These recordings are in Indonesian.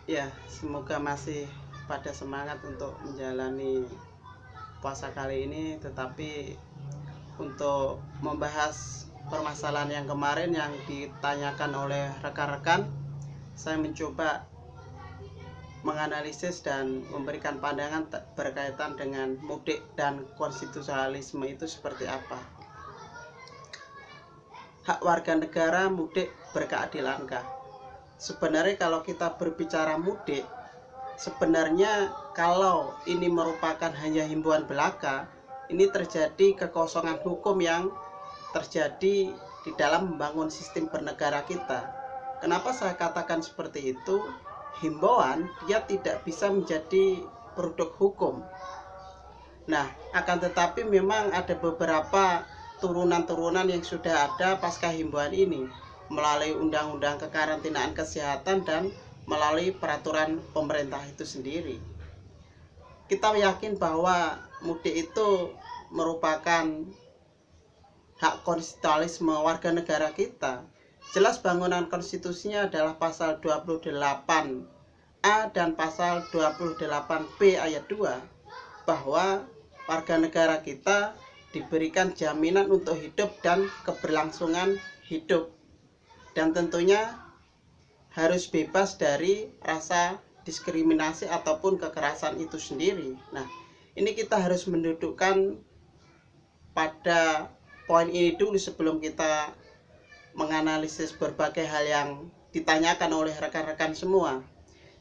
Ya, semoga masih pada semangat untuk menjalani puasa kali ini. Tetapi untuk membahas permasalahan yang kemarin yang ditanyakan oleh rekan-rekan, saya mencoba menganalisis dan memberikan pandangan berkaitan dengan mudik dan konstitusionalisme itu seperti apa. Hak warga negara mudik berkeadilankah? Sebenarnya kalau kita berbicara mudik, sebenarnya kalau ini merupakan hanya himbauan belaka, ini terjadi kekosongan hukum yang terjadi di dalam membangun sistem bernegara kita. Kenapa saya katakan seperti itu? Himbauan dia tidak bisa menjadi produk hukum. Nah, akan tetapi memang ada beberapa turunan-turunan yang sudah ada pasca himbauan ini melalui undang-undang kekarantinaan kesehatan dan melalui peraturan pemerintah itu sendiri. Kita yakin bahwa mudik itu merupakan hak konstitusionalisme warga negara kita. Jelas bangunan konstitusinya adalah pasal 28A dan pasal 28B ayat 2 bahwa warga negara kita diberikan jaminan untuk hidup dan keberlangsungan hidup, dan tentunya harus bebas dari rasa diskriminasi ataupun kekerasan itu sendiri. Nah, ini kita harus mendudukkan pada poin ini dulu sebelum kita menganalisis berbagai hal yang ditanyakan oleh rekan-rekan semua.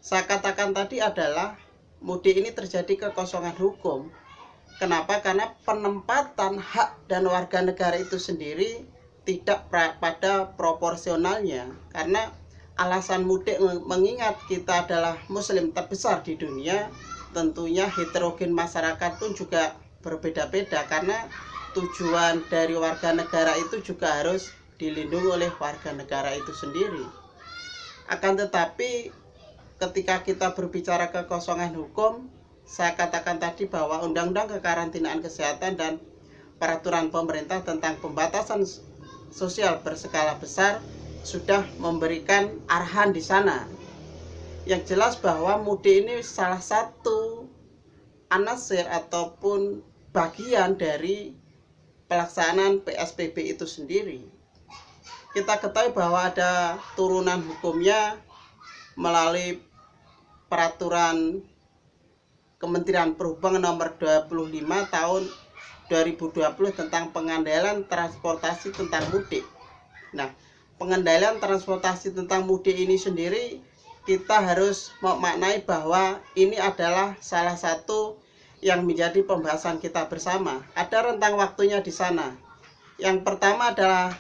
Saya katakan tadi adalah mudik ini terjadi kekosongan hukum. Kenapa? Karena penempatan hak dan warga negara itu sendiri tidak pada proporsionalnya. Karena alasan mudik mengingat kita adalah muslim terbesar di dunia, tentunya heterogen masyarakat pun juga berbeda-beda, karena tujuan dari warga negara itu juga harus dilindungi oleh warga negara itu sendiri. Akan tetapi ketika kita berbicara kekosongan hukum, saya katakan tadi bahwa undang-undang kekarantinaan kesehatan dan peraturan pemerintah tentang pembatasan sosial berskala besar sudah memberikan arahan di sana. Yang jelas bahwa mudik ini salah satu anasir ataupun bagian dari pelaksanaan PSBB itu sendiri. Kita ketahui bahwa ada turunan hukumnya melalui peraturan Kementerian Perhubungan nomor 25 tahun 2020 tentang pengendalian transportasi tentang mudik. Nah, pengendalian transportasi tentang mudik ini sendiri kita harus memaknai bahwa ini adalah salah satu yang menjadi pembahasan kita bersama. Ada rentang waktunya di sana. Yang pertama adalah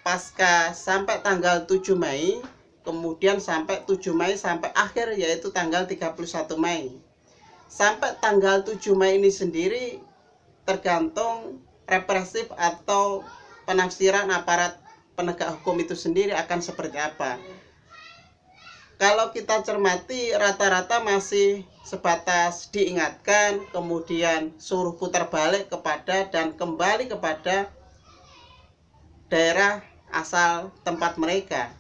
pasca sampai tanggal 7 Mei, kemudian sampai 7 Mei sampai akhir yaitu tanggal 31 Mei. Sampai tanggal 7 Mei ini sendiri tergantung represif atau penafsiran aparat penegak hukum itu sendiri akan seperti apa. Kalau kita cermati rata-rata masih sebatas diingatkan, kemudian suruh putar balik kepada dan kembali kepada daerah asal tempat mereka.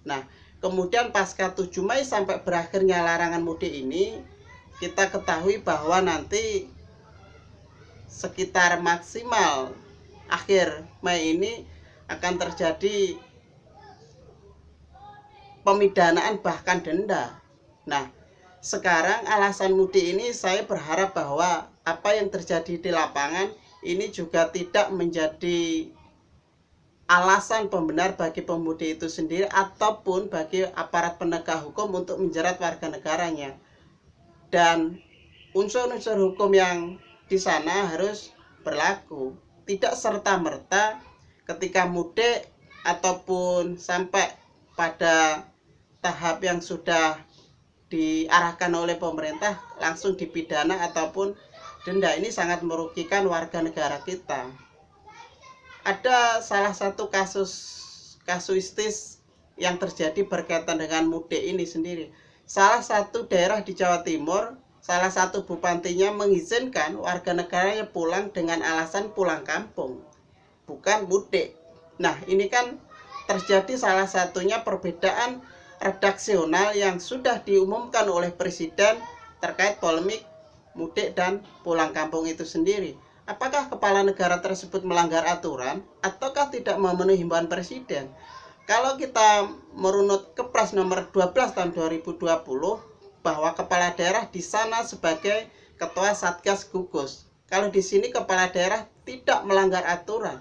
Nah, kemudian pasca 7 Mei sampai berakhirnya larangan mudik ini, kita ketahui bahwa nanti sekitar maksimal akhir Mei ini akan terjadi pemidanaan bahkan denda. Nah, sekarang alasan mudik ini saya berharap bahwa apa yang terjadi di lapangan ini juga tidak menjadi alasan pembenar bagi pemudik itu sendiri ataupun bagi aparat penegak hukum untuk menjerat warga negaranya. Dan unsur-unsur hukum yang di sana harus berlaku. Tidak serta-merta ketika mudik ataupun sampai pada tahap yang sudah diarahkan oleh pemerintah langsung dipidana ataupun denda. Ini sangat merugikan warga negara kita. Ada salah satu kasuistis yang terjadi berkaitan dengan mudik ini sendiri. Salah satu daerah di Jawa Timur, salah satu bupatinya mengizinkan warga negaranya pulang dengan alasan pulang kampung, bukan mudik. Nah, ini kan terjadi salah satunya perbedaan redaksional yang sudah diumumkan oleh Presiden terkait polemik mudik dan pulang kampung itu sendiri. Apakah kepala negara tersebut melanggar aturan ataukah tidak memenuhi himbauan Presiden? Kalau kita merunut Kepres nomor 12 tahun 2020 bahwa kepala daerah di sana sebagai ketua Satgas Gugus. Kalau di sini kepala daerah tidak melanggar aturan.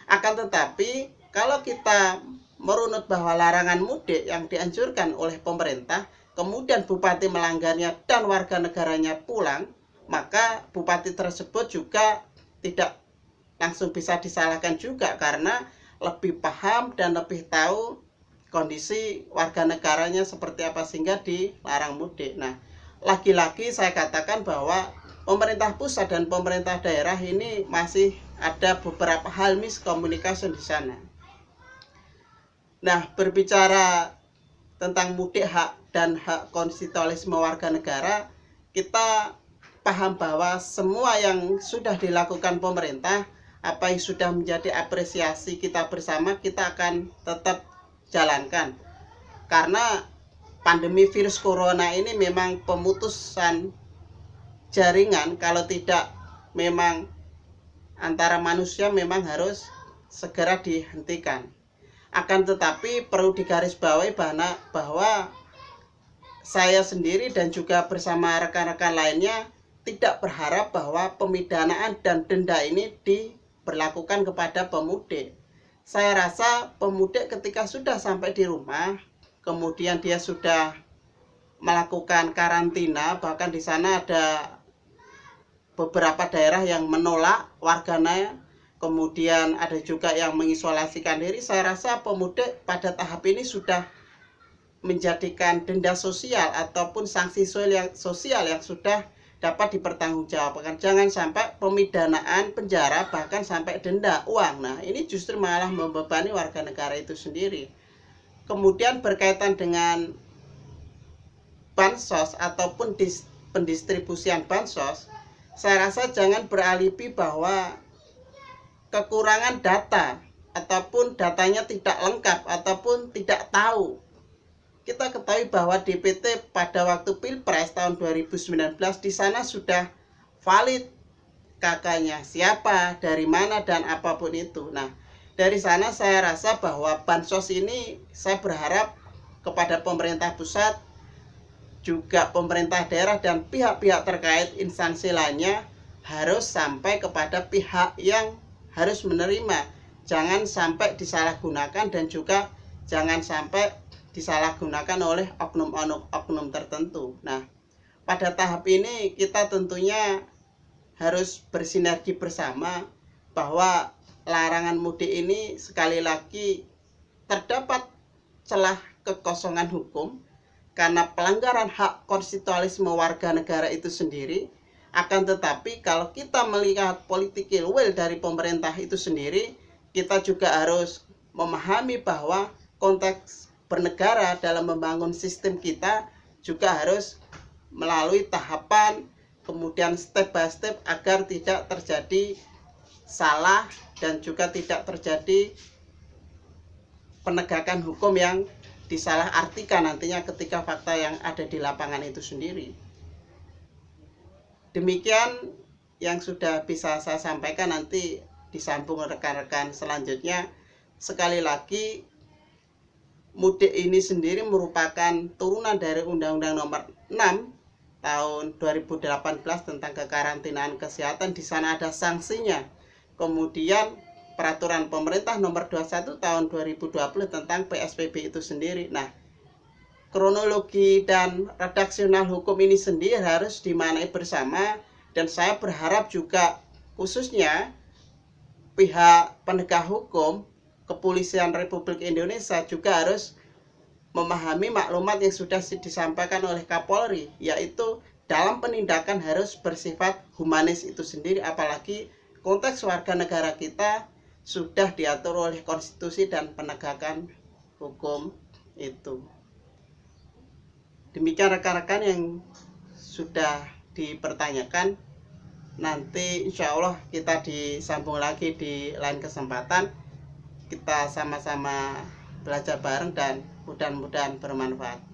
Akan tetapi kalau kita merunut bahwa larangan mudik yang dianjurkan oleh pemerintah, kemudian bupati melanggarnya dan warga negaranya pulang, maka bupati tersebut juga tidak langsung bisa disalahkan juga karena lebih paham dan lebih tahu kondisi warga negaranya seperti apa sehingga dilarang mudik. Nah, lagi-lagi saya katakan bahwa pemerintah pusat dan pemerintah daerah ini masih ada beberapa hal miskomunikasi di sana. Nah, berbicara tentang mudik hak dan hak konstitusionalisme warga negara, kita paham bahwa semua yang sudah dilakukan pemerintah, apa yang sudah menjadi apresiasi kita bersama, kita akan tetap jalankan. Karena pandemi virus corona ini memang pemutusan jaringan, kalau tidak memang antara manusia memang harus segera dihentikan. Akan tetapi perlu digarisbawahi bahwa saya sendiri dan juga bersama rekan-rekan lainnya tidak berharap bahwa pemidanaan dan denda ini diberlakukan kepada pemudik. Saya rasa pemudik ketika sudah sampai di rumah, kemudian dia sudah melakukan karantina, bahkan di sana ada beberapa daerah yang menolak warganya, kemudian ada juga yang mengisolasikan diri. Saya rasa pemudik pada tahap ini sudah menjadikan denda sosial ataupun sanksi sosial yang sudah dapat dipertanggungjawabkan. Jangan sampai pemidanaan, penjara, bahkan sampai denda uang. Nah, ini justru malah membebani warga negara itu sendiri. Kemudian berkaitan dengan bansos ataupun pendistribusian bansos, saya rasa jangan beralibi bahwa kekurangan data ataupun datanya tidak lengkap ataupun tidak tahu. Kita ketahui bahwa DPT pada waktu Pilpres tahun 2019 di sana sudah valid kakaknya siapa, dari mana, dan apapun itu. Nah, dari sana saya rasa bahwa bansos ini saya berharap kepada pemerintah pusat, juga pemerintah daerah dan pihak-pihak terkait instansi lainnya harus sampai kepada pihak yang harus menerima. Jangan sampai disalahgunakan dan juga jangan sampai disalahgunakan oleh oknum-oknum tertentu. Nah, pada tahap ini kita tentunya harus bersinergi bersama bahwa larangan mudik ini sekali lagi terdapat celah kekosongan hukum karena pelanggaran hak konstitusionalisme warga negara itu sendiri. Akan tetapi kalau kita melihat political will dari pemerintah itu sendiri, kita juga harus memahami bahwa konteks bernegara dalam membangun sistem kita juga harus melalui tahapan, kemudian step by step agar tidak terjadi salah dan juga tidak terjadi penegakan hukum yang disalahartikan nantinya ketika fakta yang ada di lapangan itu sendiri. Demikian yang sudah bisa saya sampaikan, nanti disambung rekan-rekan selanjutnya. Sekali lagi, mudik ini sendiri merupakan turunan dari Undang-Undang Nomor 6 tahun 2018 tentang kekarantinaan kesehatan. Di sana ada sanksinya. Kemudian peraturan pemerintah Nomor 21 tahun 2020 tentang PSBB itu sendiri. Nah, kronologi dan redaksional hukum ini sendiri harus dimaknai bersama, dan saya berharap juga khususnya pihak penegak hukum, Kepolisian Republik Indonesia juga harus memahami maklumat yang sudah disampaikan oleh Kapolri, yaitu dalam penindakan harus bersifat humanis itu sendiri, apalagi konteks warga negara kita sudah diatur oleh konstitusi dan penegakan hukum itu. Demikian rekan-rekan yang sudah dipertanyakan. Nanti insya Allah kita disambung lagi di lain kesempatan. Kita sama-sama belajar bareng dan Mudah-mudahan bermanfaat.